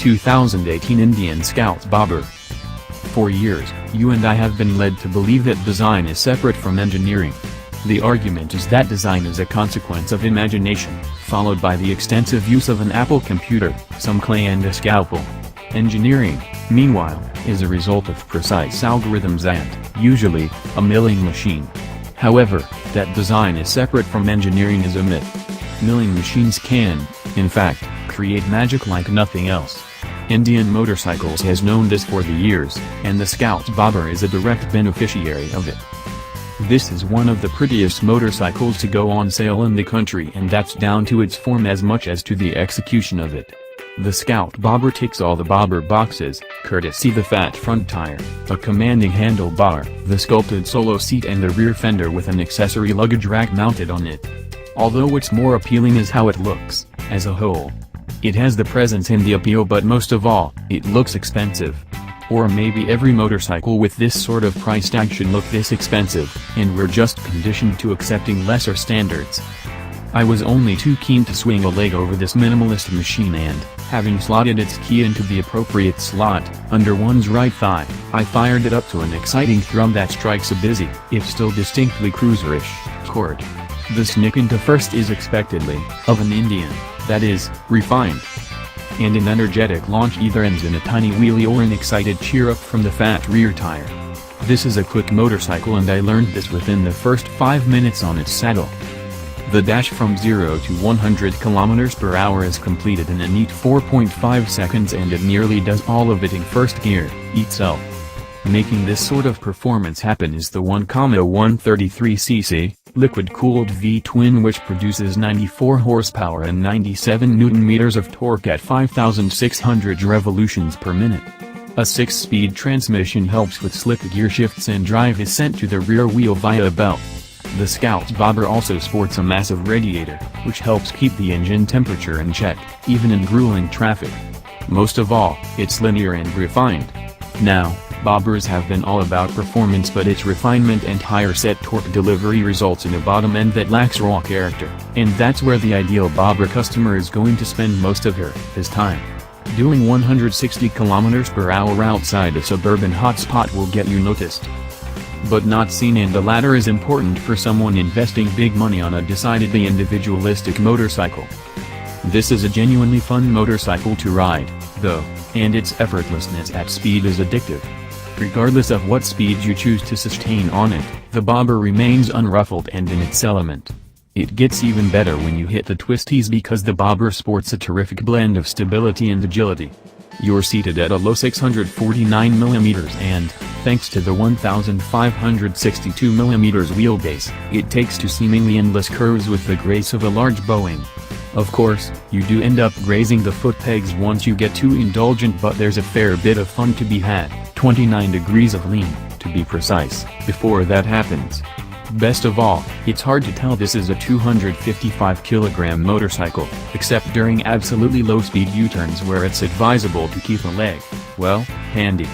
2018 Indian Scout Bobber. For years, you and I have been led to believe that design is separate from engineering. The argument is that design is a consequence of imagination, followed by the extensive use of an Apple computer, some clay and a scalpel. Engineering, meanwhile, is a result of precise algorithms and, usually, a milling machine. However, that design is separate from engineering is a myth. Milling machines can, in fact, create magic like nothing else. Indian Motorcycles has known this for the years, and the Scout Bobber is a direct beneficiary of it. This is one of the prettiest motorcycles to go on sale in the country, and that's down to its form as much as to the execution of it. The Scout Bobber ticks all the bobber boxes, courtesy the fat front tire, a commanding handlebar, the sculpted solo seat and the rear fender with an accessory luggage rack mounted on it. Although what's more appealing is how it looks, as a whole. It has the presence and the appeal, but most of all, it looks expensive. Or maybe every motorcycle with this sort of price tag should look this expensive, and we're just conditioned to accepting lesser standards. I was only too keen to swing a leg over this minimalist machine and, having slotted its key into the appropriate slot, under one's right thigh, I fired it up to an exciting thrum that strikes a busy, if still distinctly cruiserish, chord. The snick into first is expectedly, of an Indian, that is, refined. And an energetic launch either ends in a tiny wheelie or an excited cheer-up from the fat rear tire. This is a quick motorcycle, and I learned this within the first 5 minutes on its saddle. The dash from 0 to 100 km/h is completed in a neat 4.5 seconds, and it nearly does all of it in first gear, itself. Making this sort of performance happen is the 1,133cc, liquid-cooled V-twin, which produces 94 horsepower and 97 Nm of torque at 5,600 revolutions per minute. A 6-speed transmission helps with slick gearshifts, and drive is sent to the rear wheel via a belt. The Scout Bobber also sports a massive radiator, which helps keep the engine temperature in check, even in grueling traffic. Most of all, it's linear and refined. Now, bobbers have been all about performance, but its refinement and higher set torque delivery results in a bottom end that lacks raw character, and that's where the ideal bobber customer is going to spend most of his time. Doing 160 km/h outside a suburban hotspot will get you noticed, but not seen, and the latter is important for someone investing big money on a decidedly individualistic motorcycle. This is a genuinely fun motorcycle to ride, though, and its effortlessness at speed is addictive. Regardless of what speed you choose to sustain on it, the bobber remains unruffled and in its element. It gets even better when you hit the twisties, because the bobber sports a terrific blend of stability and agility. You're seated at a low 649mm, and, thanks to the 1,562mm wheelbase, it takes to seemingly endless curves with the grace of a large Boeing. Of course, you do end up grazing the foot pegs once you get too indulgent, but there's a fair bit of fun to be had, 29 degrees of lean, to be precise, before that happens. Best of all, it's hard to tell this is a 255kg motorcycle, except during absolutely low-speed U-turns where it's advisable to keep a leg, well, handy.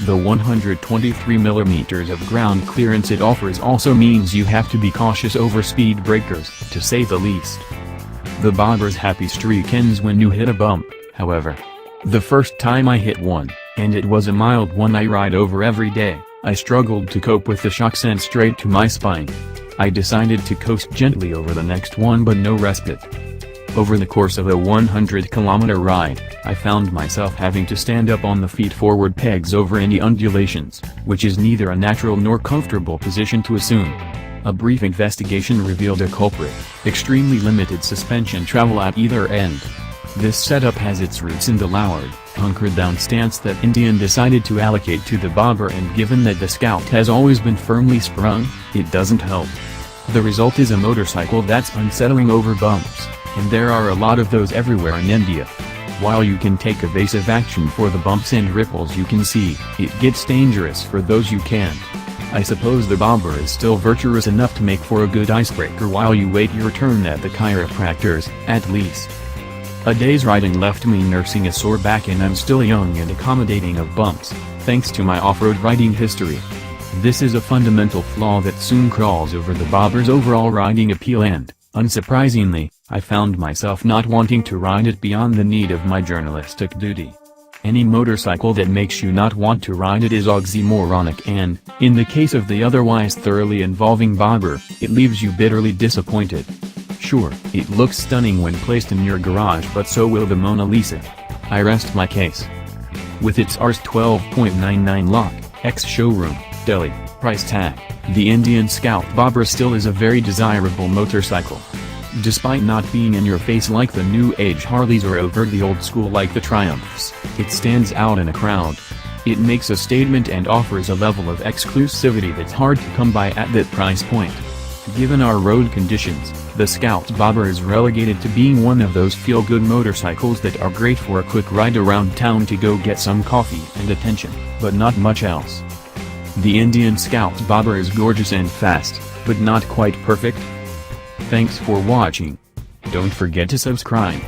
The 123mm of ground clearance it offers also means you have to be cautious over speed breakers, to say the least. The bobber's happy streak ends when you hit a bump, however. The first time I hit one, and it was a mild one I ride over every day, I struggled to cope with the shock sent straight to my spine. I decided to coast gently over the next one, but no respite. Over the course of a 100km ride, I found myself having to stand up on the feet forward pegs over any undulations, which is neither a natural nor comfortable position to assume. A brief investigation revealed a culprit: extremely limited suspension travel at either end. This setup has its roots in the lowered, hunkered-down stance that Indian decided to allocate to the bobber, and given that the Scout has always been firmly sprung, it doesn't help. The result is a motorcycle that's unsettling over bumps, and there are a lot of those everywhere in India. While you can take evasive action for the bumps and ripples you can see, it gets dangerous for those you can't. I suppose the bobber is still virtuous enough to make for a good icebreaker while you wait your turn at the chiropractor's, at least. A day's riding left me nursing a sore back, and I'm still young and accommodating of bumps, thanks to my off-road riding history. This is a fundamental flaw that soon crawls over the bobber's overall riding appeal, and, unsurprisingly, I found myself not wanting to ride it beyond the need of my journalistic duty. Any motorcycle that makes you not want to ride it is oxymoronic and, in the case of the otherwise thoroughly involving bobber, it leaves you bitterly disappointed. Sure, it looks stunning when placed in your garage, but so will the Mona Lisa. I rest my case. With its Rs 12.99 lock, ex-showroom, deli, price tag, the Indian Scout Bobber still is a very desirable motorcycle. Despite not being in your face like the new age Harleys or overtly old school like the Triumphs, it stands out in a crowd. It makes a statement and offers a level of exclusivity that's hard to come by at that price point. Given our road conditions, the Scout Bobber is relegated to being one of those feel-good motorcycles that are great for a quick ride around town to go get some coffee and attention, but not much else. The Indian Scout Bobber is gorgeous and fast, but not quite perfect. Thanks for watching. Don't forget to subscribe.